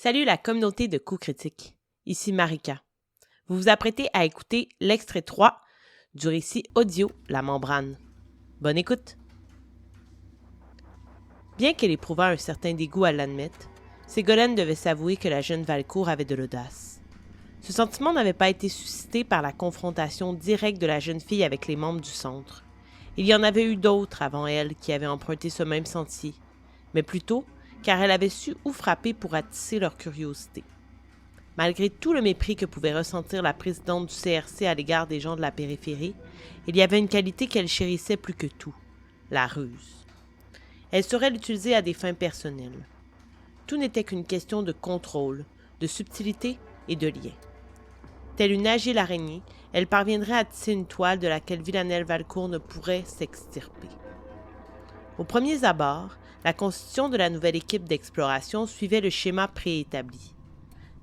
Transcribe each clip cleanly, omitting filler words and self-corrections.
Salut la communauté de coups critiques. Ici Marika. Vous vous apprêtez à écouter l'extrait 3 du récit audio La Membrane. Bonne écoute! Bien qu'elle éprouvât un certain dégoût à l'admettre, Ségolène devait s'avouer que la jeune Valcourt avait de l'audace. Ce sentiment n'avait pas été suscité par la confrontation directe de la jeune fille avec les membres du centre. Il y en avait eu d'autres avant elle qui avaient emprunté ce même sentier, mais plutôt car elle avait su où frapper pour attiser leur curiosité. Malgré tout le mépris que pouvait ressentir la présidente du CRC à l'égard des gens de la périphérie, il y avait une qualité qu'elle chérissait plus que tout, la ruse. Elle saurait l'utiliser à des fins personnelles. Tout n'était qu'une question de contrôle, de subtilité et de lien. Telle une agile araignée, elle parviendrait à tisser une toile de laquelle Villanelle Valcourt ne pourrait s'extirper. Aux premiers abords, la constitution de la nouvelle équipe d'exploration suivait le schéma préétabli.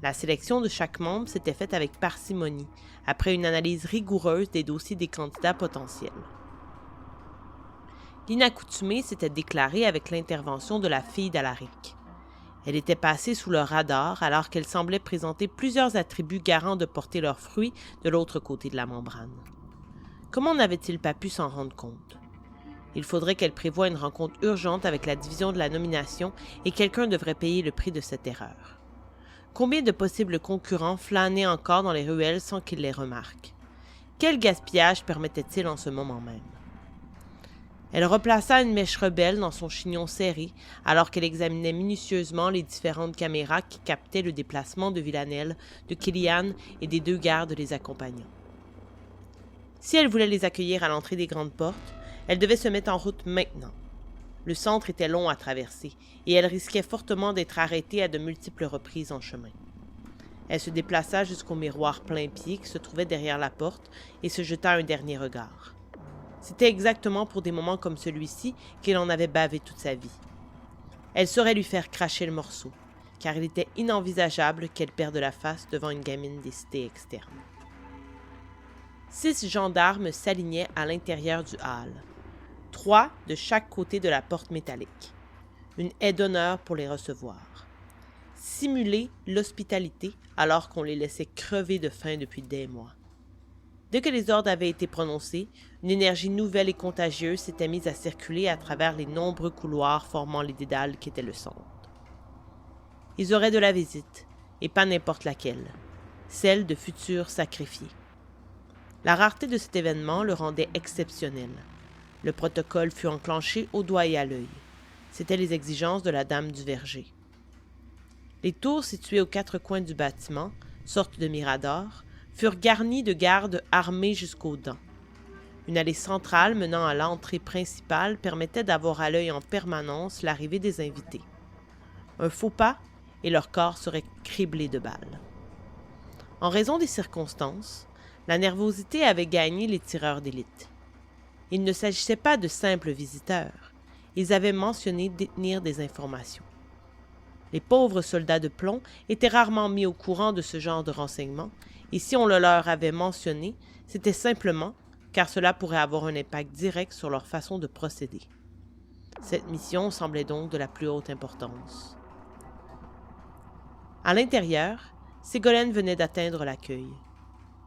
La sélection de chaque membre s'était faite avec parcimonie, après une analyse rigoureuse des dossiers des candidats potentiels. L'inaccoutumée s'était déclarée avec l'intervention de la fille d'Alaric. Elle était passée sous le radar alors qu'elle semblait présenter plusieurs attributs garants de porter leurs fruits de l'autre côté de la membrane. Comment n'avait-il pas pu s'en rendre compte? Il faudrait qu'elle prévoie une rencontre urgente avec la division de la nomination et quelqu'un devrait payer le prix de cette erreur. Combien de possibles concurrents flânaient encore dans les ruelles sans qu'ils les remarquent? Quel gaspillage permettait-il en ce moment même? Elle replaça une mèche rebelle dans son chignon serré alors qu'elle examinait minutieusement les différentes caméras qui captaient le déplacement de Villanelle, de Kilian et des deux gardes les accompagnant. Si elle voulait les accueillir à l'entrée des grandes portes, elle devait se mettre en route maintenant. Le centre était long à traverser et elle risquait fortement d'être arrêtée à de multiples reprises en chemin. Elle se déplaça jusqu'au miroir plein-pied qui se trouvait derrière la porte et se jeta un dernier regard. C'était exactement pour des moments comme celui-ci qu'elle en avait bavé toute sa vie. Elle saurait lui faire cracher le morceau, car il était inenvisageable qu'elle perde la face devant une gamine des cités externes. 6 gendarmes s'alignaient à l'intérieur du hall. 3 de chaque côté de la porte métallique. Une haie d'honneur pour les recevoir. Simuler l'hospitalité alors qu'on les laissait crever de faim depuis des mois. Dès que les ordres avaient été prononcés, une énergie nouvelle et contagieuse s'était mise à circuler à travers les nombreux couloirs formant les dédales qu'était le centre. Ils auraient de la visite, et pas n'importe laquelle, celle de futurs sacrifiés. La rareté de cet événement le rendait exceptionnel. Le protocole fut enclenché au doigt et à l'œil. C'étaient les exigences de la Dame du Verger. Les tours situées aux 4 coins du bâtiment, sorte de miradors, furent garnies de gardes armés jusqu'aux dents. Une allée centrale menant à l'entrée principale permettait d'avoir à l'œil en permanence l'arrivée des invités. Un faux pas et leur corps serait criblé de balles. En raison des circonstances, la nervosité avait gagné les tireurs d'élite. Il ne s'agissait pas de simples visiteurs. Ils avaient mentionné détenir des informations. Les pauvres soldats de plomb étaient rarement mis au courant de ce genre de renseignements, et si on le leur avait mentionné, c'était simplement car cela pourrait avoir un impact direct sur leur façon de procéder. Cette mission semblait donc de la plus haute importance. À l'intérieur, Ségolène venait d'atteindre l'accueil.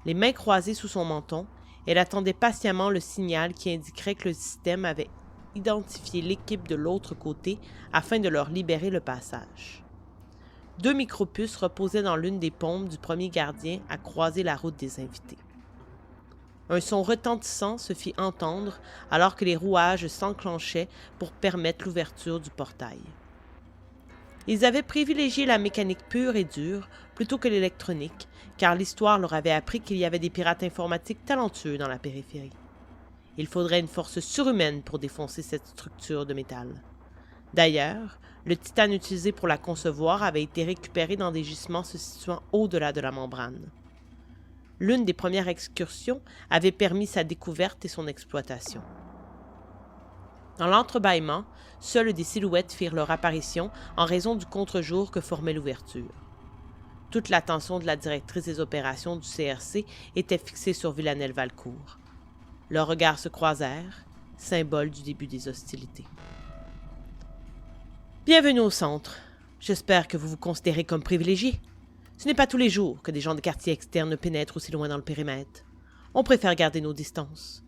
Les mains croisées sous son menton, elle attendait patiemment le signal qui indiquerait que le système avait identifié l'équipe de l'autre côté afin de leur libérer le passage. 2 micropuces reposaient dans l'une des pompes du premier gardien à croiser la route des invités. Un son retentissant se fit entendre alors que les rouages s'enclenchaient pour permettre l'ouverture du portail. Ils avaient privilégié la mécanique pure et dure plutôt que l'électronique, car l'histoire leur avait appris qu'il y avait des pirates informatiques talentueux dans la périphérie. Il faudrait une force surhumaine pour défoncer cette structure de métal. D'ailleurs, le titane utilisé pour la concevoir avait été récupéré dans des gisements se situant au-delà de la membrane. L'une des premières excursions avait permis sa découverte et son exploitation. Dans l'entrebâillement, seules des silhouettes firent leur apparition en raison du contre-jour que formait l'ouverture. Toute l'attention de la directrice des opérations du CRC était fixée sur Villanelle Valcourt. Leurs regards se croisèrent, symbole du début des hostilités. « Bienvenue au centre. J'espère que vous vous considérez comme privilégié. Ce n'est pas tous les jours que des gens de quartiers externes pénètrent aussi loin dans le périmètre. On préfère garder nos distances.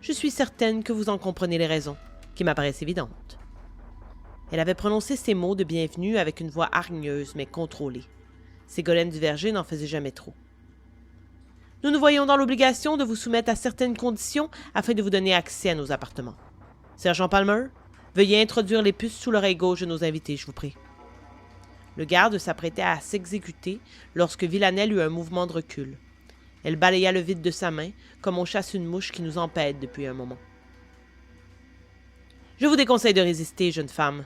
Je suis certaine que vous en comprenez les raisons, qui m'apparaissent évidentes. » Elle avait prononcé ces mots de bienvenue avec une voix hargneuse mais contrôlée. Ségolène Duverger n'en faisait jamais trop. « Nous nous voyons dans l'obligation de vous soumettre à certaines conditions afin de vous donner accès à nos appartements. Sergent Palmer, veuillez introduire les puces sous l'oreille gauche de nos invités, je vous prie. » Le garde s'apprêtait à s'exécuter lorsque Villanelle eut un mouvement de recul. Elle balaya le vide de sa main, comme on chasse une mouche qui nous empête depuis un moment. « Je vous déconseille de résister, jeune femme.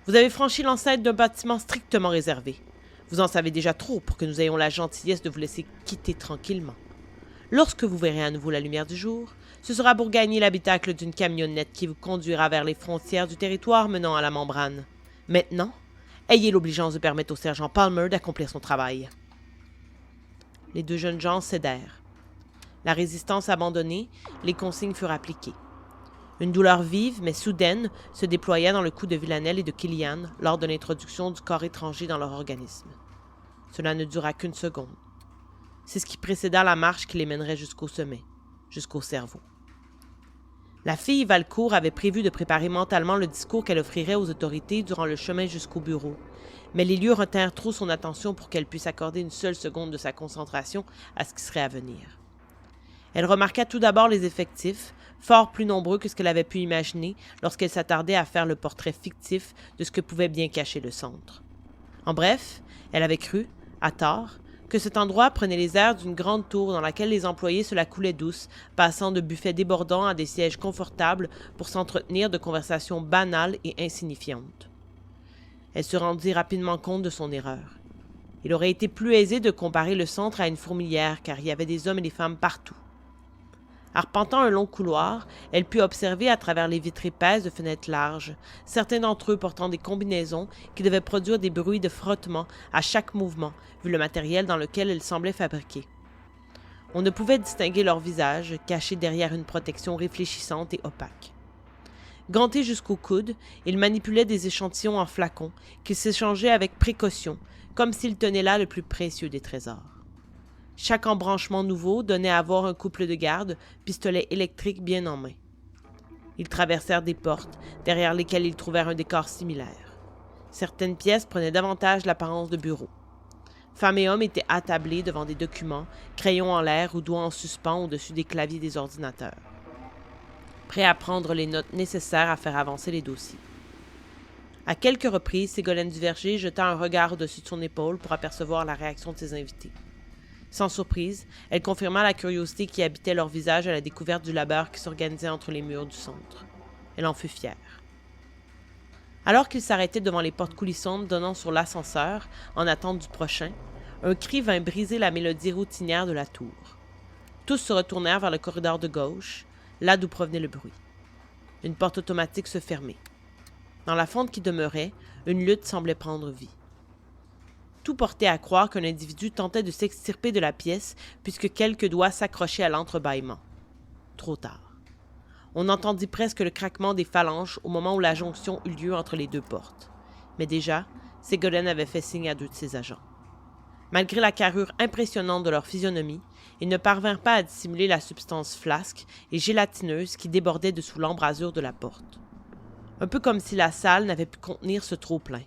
Vous avez franchi l'enceinte d'un bâtiment strictement réservé. Vous en savez déjà trop pour que nous ayons la gentillesse de vous laisser quitter tranquillement. Lorsque vous verrez à nouveau la lumière du jour, ce sera pour gagner l'habitacle d'une camionnette qui vous conduira vers les frontières du territoire menant à la membrane. Maintenant, ayez l'obligeance de permettre au sergent Palmer d'accomplir son travail. » Les deux jeunes gens cédèrent. La résistance abandonnée, les consignes furent appliquées. Une douleur vive mais soudaine se déploya dans le cou de Villanelle et de Killian lors de l'introduction du corps étranger dans leur organisme. Cela ne dura qu'une seconde. C'est ce qui précéda la marche qui les mènerait jusqu'au sommet, jusqu'au cerveau. La fille Valcourt avait prévu de préparer mentalement le discours qu'elle offrirait aux autorités durant le chemin jusqu'au bureau, mais les lieux retinrent trop son attention pour qu'elle puisse accorder une seule seconde de sa concentration à ce qui serait à venir. Elle remarqua tout d'abord les effectifs, fort plus nombreux que ce qu'elle avait pu imaginer lorsqu'elle s'attardait à faire le portrait fictif de ce que pouvait bien cacher le centre. En bref, elle avait cru, à tort, que cet endroit prenait les airs d'une grande tour dans laquelle les employés se la coulaient douce, passant de buffets débordants à des sièges confortables pour s'entretenir de conversations banales et insignifiantes. Elle se rendit rapidement compte de son erreur. Il aurait été plus aisé de comparer le centre à une fourmilière, car il y avait des hommes et des femmes partout. Arpentant un long couloir, elle put observer à travers les vitres épaisses de fenêtres larges, certains d'entre eux portant des combinaisons qui devaient produire des bruits de frottement à chaque mouvement, vu le matériel dans lequel elles semblaient fabriquées. On ne pouvait distinguer leur visage, cachés derrière une protection réfléchissante et opaque. Gantés jusqu'au coude, ils manipulaient des échantillons en flacons qu'ils s'échangeaient avec précaution, comme s'ils tenaient là le plus précieux des trésors. Chaque embranchement nouveau donnait à voir un couple de gardes, pistolet électrique bien en main. Ils traversèrent des portes, derrière lesquelles ils trouvèrent un décor similaire. Certaines pièces prenaient davantage l'apparence de bureaux. Femmes et hommes étaient attablés devant des documents, crayons en l'air ou doigts en suspens au-dessus des claviers des ordinateurs, prêts à prendre les notes nécessaires à faire avancer les dossiers. À quelques reprises, Ségolène Duverger jeta un regard au-dessus de son épaule pour apercevoir la réaction de ses invités. Sans surprise, elle confirma la curiosité qui habitait leur visage à la découverte du labeur qui s'organisait entre les murs du centre. Elle en fut fière. Alors qu'ils s'arrêtaient devant les portes coulissantes donnant sur l'ascenseur, en attente du prochain, un cri vint briser la mélodie routinière de la tour. Tous se retournèrent vers le corridor de gauche, là d'où provenait le bruit. Une porte automatique se fermait. Dans la fente qui demeurait, une lutte semblait prendre vie. Tout portait à croire qu'un individu tentait de s'extirper de la pièce puisque quelques doigts s'accrochaient à l'entrebâillement. Trop tard. On entendit presque le craquement des phalanges au moment où la jonction eut lieu entre les deux portes. Mais déjà, Ségolène avait fait signe à deux de ses agents. Malgré la carrure impressionnante de leur physionomie, ils ne parvinrent pas à dissimuler la substance flasque et gélatineuse qui débordait dessous l'embrasure de la porte. Un peu comme si la salle n'avait pu contenir ce trop-plein.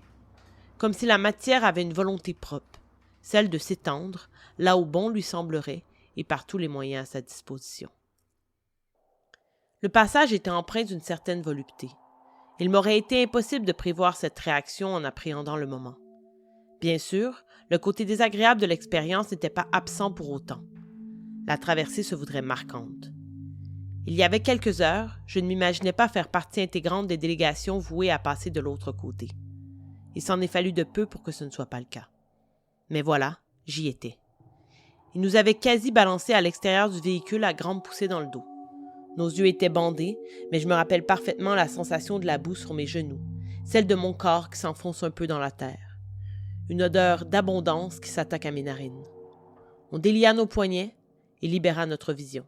Comme si la matière avait une volonté propre, celle de s'étendre, là où bon lui semblerait, et par tous les moyens à sa disposition. Le passage était empreint d'une certaine volupté. Il m'aurait été impossible de prévoir cette réaction en appréhendant le moment. Bien sûr, le côté désagréable de l'expérience n'était pas absent pour autant. La traversée se voudrait marquante. Il y avait quelques heures, je ne m'imaginais pas faire partie intégrante des délégations vouées à passer de l'autre côté. Il s'en est fallu de peu pour que ce ne soit pas le cas. Mais voilà, j'y étais. Il nous avait quasi balancés à l'extérieur du véhicule à grande poussée dans le dos. Nos yeux étaient bandés, mais je me rappelle parfaitement la sensation de la boue sur mes genoux, celle de mon corps qui s'enfonce un peu dans la terre. Une odeur d'abondance qui s'attaque à mes narines. On délia nos poignets et libéra notre vision.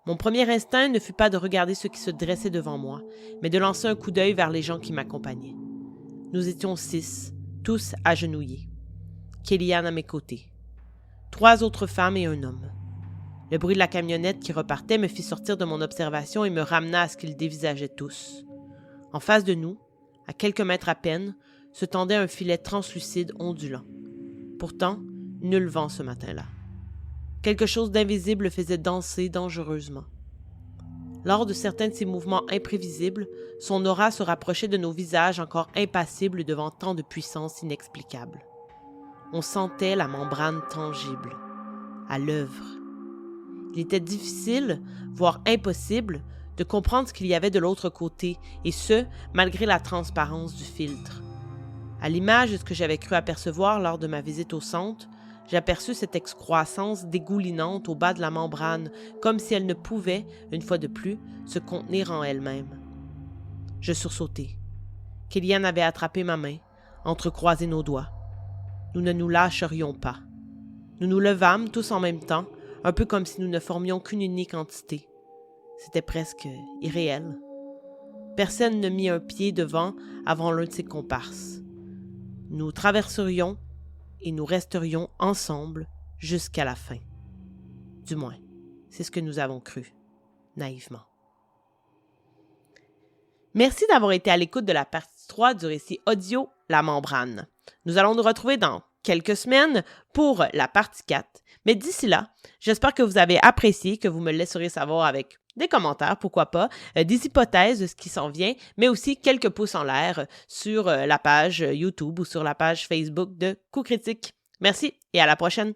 Mon premier instinct ne fut pas de regarder ceux qui se dressaient devant moi, mais de lancer un coup d'œil vers les gens qui m'accompagnaient. Nous étions 6, tous agenouillés. Kellyanne à mes côtés. 3 autres femmes et un homme. Le bruit de la camionnette qui repartait me fit sortir de mon observation et me ramena à ce qu'ils dévisageaient tous. En face de nous, à quelques mètres à peine, se tendait un filet translucide ondulant. Pourtant, nul vent ce matin-là. Quelque chose d'invisible le faisait danser dangereusement. Lors de certains de ces mouvements imprévisibles, son aura se rapprochait de nos visages encore impassibles devant tant de puissance inexplicable. On sentait la membrane tangible, à l'œuvre. Il était difficile, voire impossible, de comprendre ce qu'il y avait de l'autre côté, et ce, malgré la transparence du filtre. À l'image de ce que j'avais cru apercevoir lors de ma visite au centre, j'aperçus cette excroissance dégoulinante au bas de la membrane, comme si elle ne pouvait, une fois de plus, se contenir en elle-même. Je sursautai. Kellyanne avait attrapé ma main, entrecroisé nos doigts. Nous ne nous lâcherions pas. Nous nous levâmes tous en même temps, un peu comme si nous ne formions qu'une unique entité. C'était presque irréel. Personne ne mit un pied devant avant l'un de ses comparses. Nous traverserions et nous resterions ensemble jusqu'à la fin. Du moins, c'est ce que nous avons cru, naïvement. Merci d'avoir été à l'écoute de la partie 3 du récit audio La membrane. Nous allons nous retrouver dans quelques semaines pour la partie 4. Mais d'ici là, j'espère que vous avez apprécié, que vous me laisserez savoir avec des commentaires, pourquoi pas, des hypothèses de ce qui s'en vient, mais aussi quelques pouces en l'air sur la page YouTube ou sur la page Facebook de Coup Critique. Merci et à la prochaine!